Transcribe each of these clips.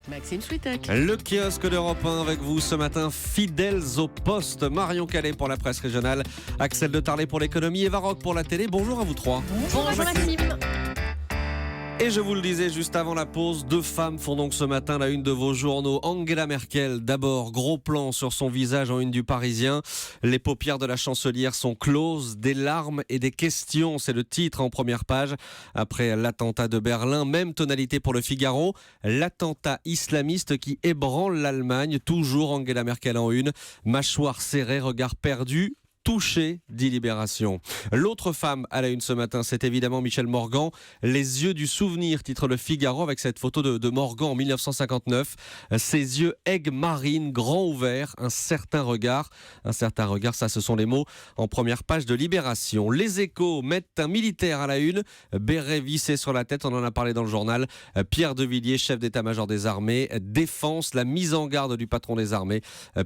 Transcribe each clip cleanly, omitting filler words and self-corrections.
Maxime Switek. Le kiosque d'Europe 1 avec vous ce matin, fidèles au poste. Marion Calais pour la presse régionale, Axel de Tarlet pour l'économie, Eva Rock pour la télé. Bonjour à vous trois. Bonjour Maxime. Et je vous le disais juste avant la pause, deux femmes font donc ce matin la une de vos journaux. Angela Merkel, d'abord, gros plan sur son visage en une du Parisien. Les paupières de la chancelière sont closes, des larmes et des questions. C'est le titre en première page. Après l'attentat de Berlin, même tonalité pour le Figaro. L'attentat islamiste qui ébranle l'Allemagne. Toujours Angela Merkel en une. Mâchoire serrée, regard perdu. Touché, dit Libération. L'autre femme à la une ce matin, c'est évidemment Michel Morgan. Les yeux du souvenir, titre le Figaro avec cette photo de Morgan en 1959. Ses yeux aigues marines, grands ouverts, un certain regard, ça ce sont les mots en première page de Libération. Les Échos mettent un militaire à la une, béret vissé sur la tête, on en a parlé dans le journal. Pierre de Villiers, chef d'état-major des armées, défense la mise en garde du patron des armées.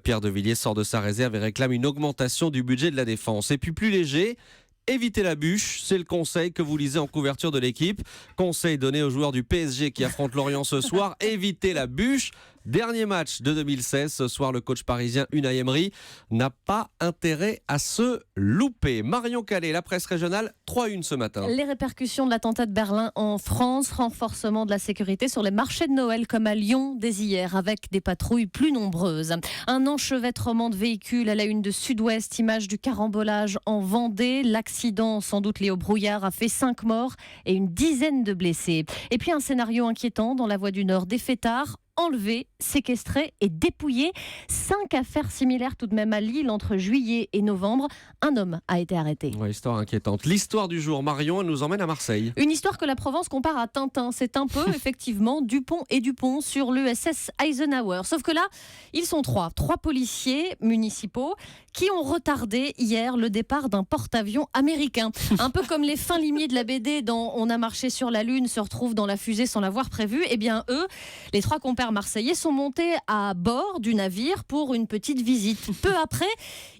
Pierre de Villiers sort de sa réserve et réclame une augmentation du budget de la défense. Et puis plus léger, évitez la bûche, c'est le conseil que vous lisez en couverture de l'équipe. Conseil donné aux joueurs du PSG qui affrontent Lorient ce soir, évitez la bûche. Dernier match de 2016, ce soir le coach parisien Unai Emery n'a pas intérêt à se louper. Marion Calais, la presse régionale, 3-1 ce matin. Les répercussions de l'attentat de Berlin en France, renforcement de la sécurité sur les marchés de Noël comme à Lyon dès hier avec des patrouilles plus nombreuses. Un enchevêtrement de véhicules à la une de Sud-Ouest, image du carambolage en Vendée. L'accident, sans doute lié au brouillard, a fait 5 morts et une dizaine de blessés. Et puis un scénario inquiétant dans la Voie du Nord, des fêtards enlevés, séquestrés et dépouillés. 5 affaires similaires tout de même à Lille entre juillet et novembre. Un homme a été arrêté. Ouais, histoire inquiétante. L'histoire du jour, Marion, elle nous emmène à Marseille. Une histoire que la Provence compare à Tintin. C'est un peu, effectivement, Dupont et Dupont sur l'USS Eisenhower. Sauf que là, ils sont trois policiers municipaux qui ont retardé hier le départ d'un porte-avions américain. Un peu comme les fins limiers de la BD dans On a marché sur la Lune se retrouvent dans la fusée sans l'avoir prévu. Eh bien, eux, les 3 compères marseillais sont montés à bord du navire pour une petite visite. Peu après,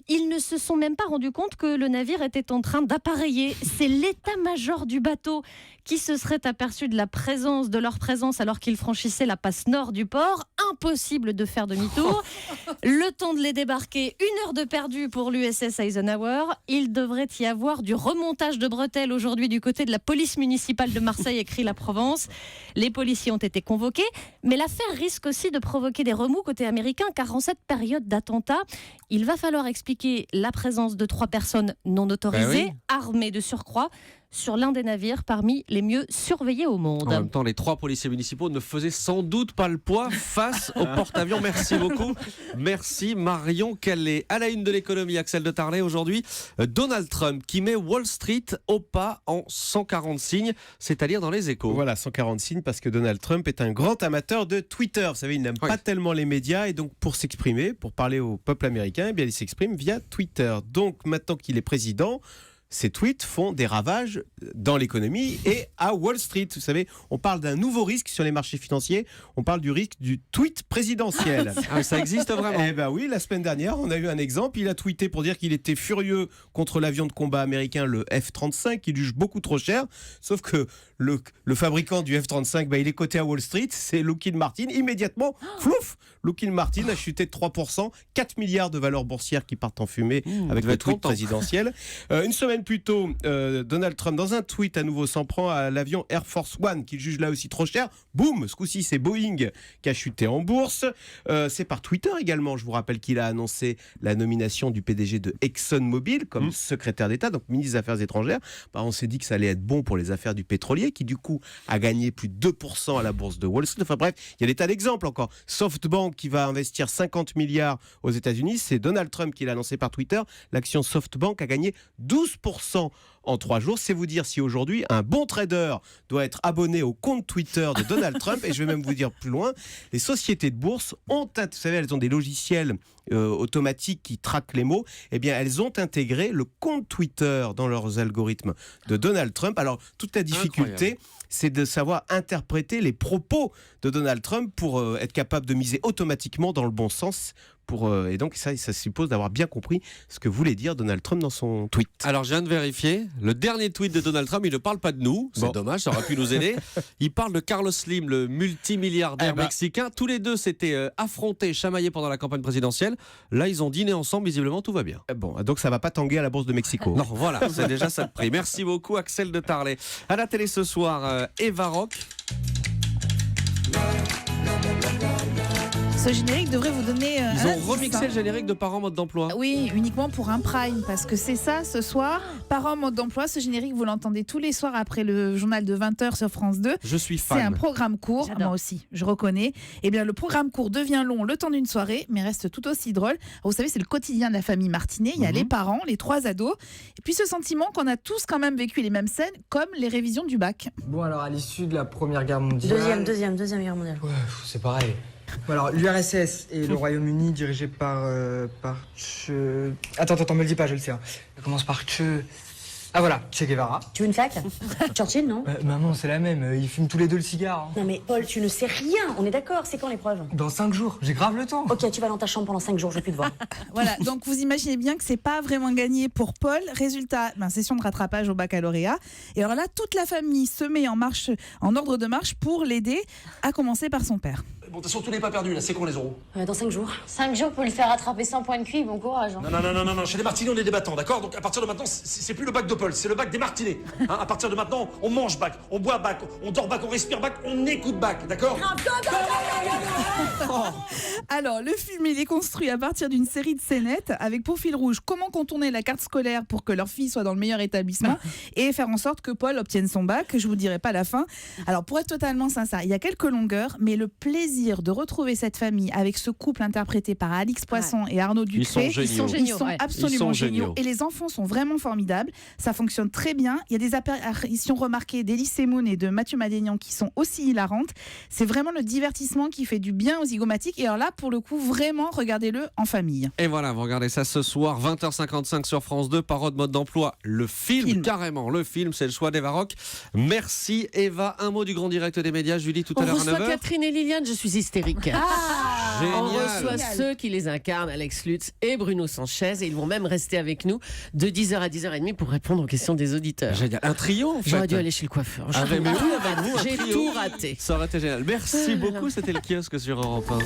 ils ne se sont même pas rendus compte que le navire était en train d'appareiller. C'est l'état-major du bateau qui se serait aperçu de leur présence alors qu'ils franchissaient la passe nord du port. Impossible de faire demi-tour. Le temps de les débarquer, 1 heure de perdu pour l'USS Eisenhower. Il devrait y avoir du remontage de bretelles aujourd'hui du côté de la police municipale de Marseille, écrit la Provence. Les policiers ont été convoqués, mais l'affaire risque aussi de provoquer des remous côté américain, car en cette période d'attentat, il va falloir expliquer la présence de 3 personnes non autorisées, armées de surcroît, sur l'un des navires parmi les mieux surveillés au monde. En même temps, les 3 policiers municipaux ne faisaient sans doute pas le poids face au porte-avions. Merci beaucoup. Merci Marion Calais. À la une de l'économie, Axel de Tarlet aujourd'hui, Donald Trump qui met Wall Street au pas en 140 signes, c'est-à-dire dans les Échos. Voilà, 140 signes parce que Donald Trump est un grand amateur de Twitter. Vous savez, il n'aime pas tellement les médias et donc pour s'exprimer, pour parler au peuple américain, eh bien, il s'exprime via Twitter. Donc maintenant qu'il est président, ces tweets font des ravages dans l'économie et à Wall Street. Vous savez, on parle d'un nouveau risque sur les marchés financiers. On parle du risque du tweet présidentiel. Ah, ça existe vraiment? Eh ben oui, la semaine dernière, on a eu un exemple. Il a tweeté pour dire qu'il était furieux contre l'avion de combat américain, le F-35, qu'il juge beaucoup trop cher. Sauf que le fabricant du F-35, il est coté à Wall Street, c'est Lockheed Martin. Immédiatement, flouf, Lockheed Martin a chuté de 3%, 4 milliards de valeurs boursières qui partent en fumée avec le tweet présidentiel. Une semaine plus tôt, Donald Trump, dans un tweet à nouveau, s'en prend à l'avion Air Force One, qu'il juge là aussi trop cher. Boum, ce coup-ci, c'est Boeing qui a chuté en bourse. C'est par Twitter également. Je vous rappelle qu'il a annoncé la nomination du PDG de ExxonMobil comme secrétaire d'État, donc ministre des Affaires étrangères. On s'est dit que ça allait être bon pour les affaires du pétrolier, qui du coup a gagné plus de 2% à la bourse de Wall Street. Enfin bref, il y a des tas d'exemples encore. SoftBank qui va investir 50 milliards aux États-Unis, c'est Donald Trump qui l'a annoncé par Twitter. L'action SoftBank a gagné 12% en 3 jours. C'est vous dire si aujourd'hui un bon trader doit être abonné au compte Twitter de Donald Trump. Et je vais même vous dire plus loin, les sociétés de bourse vous savez, elles ont des logiciels automatiques qui traquent les mots. Eh bien, elles ont intégré le compte Twitter dans leurs algorithmes de Donald Trump. Alors, toute la difficulté, c'est de savoir interpréter les propos de Donald Trump pour être capable de miser automatiquement dans le bon sens Et donc ça suppose d'avoir bien compris ce que voulait dire Donald Trump dans son tweet. Alors je viens de vérifier, le dernier tweet de Donald Trump, il ne parle pas de nous, c'est dommage, ça aurait pu nous aider. Il parle de Carlos Slim, le multimilliardaire mexicain. Tous les deux s'étaient affrontés, chamaillés pendant la campagne présidentielle. Là, ils ont dîné ensemble, visiblement tout va bien. Bon, donc ça va pas tanguer à la bourse de Mexico. Non, voilà, c'est déjà ça de prix. Merci beaucoup Axel de Tarlet. À la télé ce soir, Eva Rock. Ce générique devrait vous donner. Ils ont remixé le générique de Parents mode d'emploi. Oui, uniquement pour un prime, parce que c'est ça ce soir. Parents mode d'emploi, ce générique, vous l'entendez tous les soirs après le journal de 20h sur France 2. Je suis fan. C'est un programme court, moi aussi, je reconnais. Eh bien, le programme court devient long le temps d'une soirée, mais reste tout aussi drôle. Vous savez, c'est le quotidien de la famille Martinet. Il y a les parents, les 3 ados, et puis ce sentiment qu'on a tous quand même vécu les mêmes scènes, comme les révisions du bac. Bon, alors à l'issue de la Première Guerre mondiale. Deuxième guerre mondiale. Ouais, c'est pareil. Bon, alors, l'URSS et le Royaume-Uni dirigé par Attends, me le dis pas, je le sais. Hein. Ça commence par Ah voilà, Che Guevara. Tu veux une claque? Churchill, non? Maman, c'est la même, ils fument tous les deux le cigare. Hein. Non mais Paul, tu ne sais rien, on est d'accord, c'est quand l'épreuve? Dans 5 jours, j'ai grave le temps. Ok, tu vas dans ta chambre pendant 5 jours, je veux plus te voir. Voilà, donc vous imaginez bien que c'est pas vraiment gagné pour Paul. Résultat, session de rattrapage au baccalauréat. Et alors là, toute la famille se met en ordre de marche pour l'aider, à commencer par son père. Bon, de toute façon, tout n'est pas perdu, là, c'est quand les euros? Dans 5 jours. 5 jours pour lui faire rattraper 100 points de QI, bon courage. Hein. Non, chez les Martinets, on est des battants, d'accord? Donc à partir de maintenant, c'est plus le bac de Paul, c'est le bac des Martinets. Hein, à partir de maintenant, on mange bac, on boit bac, on dort bac, on respire bac, on écoute bac, d'accord? Alors, le film, il est construit à partir d'une série de scénettes avec pour fil rouge comment contourner la carte scolaire pour que leur fille soit dans le meilleur établissement et faire en sorte que Paul obtienne son bac. Je vous dirai pas la fin. Alors, pour être totalement sincère, il y a quelques longueurs, mais le plaisir de retrouver cette famille avec ce couple interprété par Alix Poisson et Arnaud Ducré, ils sont absolument géniaux. Et les enfants sont vraiment formidables. Ça fonctionne très bien. Il y a des apparitions remarquées d'Elie Semoun et de Mathieu Madénian qui sont aussi hilarantes. C'est vraiment le divertissement qui fait du bien aux zygomatiques. Et alors là, pour le coup, vraiment, regardez-le en famille. Et voilà, vous regardez ça ce soir, 20h55 sur France 2, Parole mode d'emploi, le film, carrément, le film, c'est le choix d'Eva Rock. Merci Eva, un mot du grand direct des médias, Julie, tout à l'heure à 9h. On reçoit Catherine et Liliane, je suis hystérique. Génial. On reçoit ceux qui les incarnent, Alex Lutz et Bruno Sanchez, et ils vont même rester avec nous de 10h à 10h30 pour répondre aux questions des auditeurs. Génial, un trio en fait. J'aurais dû aller chez le coiffeur. Mais oui, avec vous, un J'ai trio. tout raté. Ça aurait été génial. Merci beaucoup, c'était le kiosque sur Europe 1.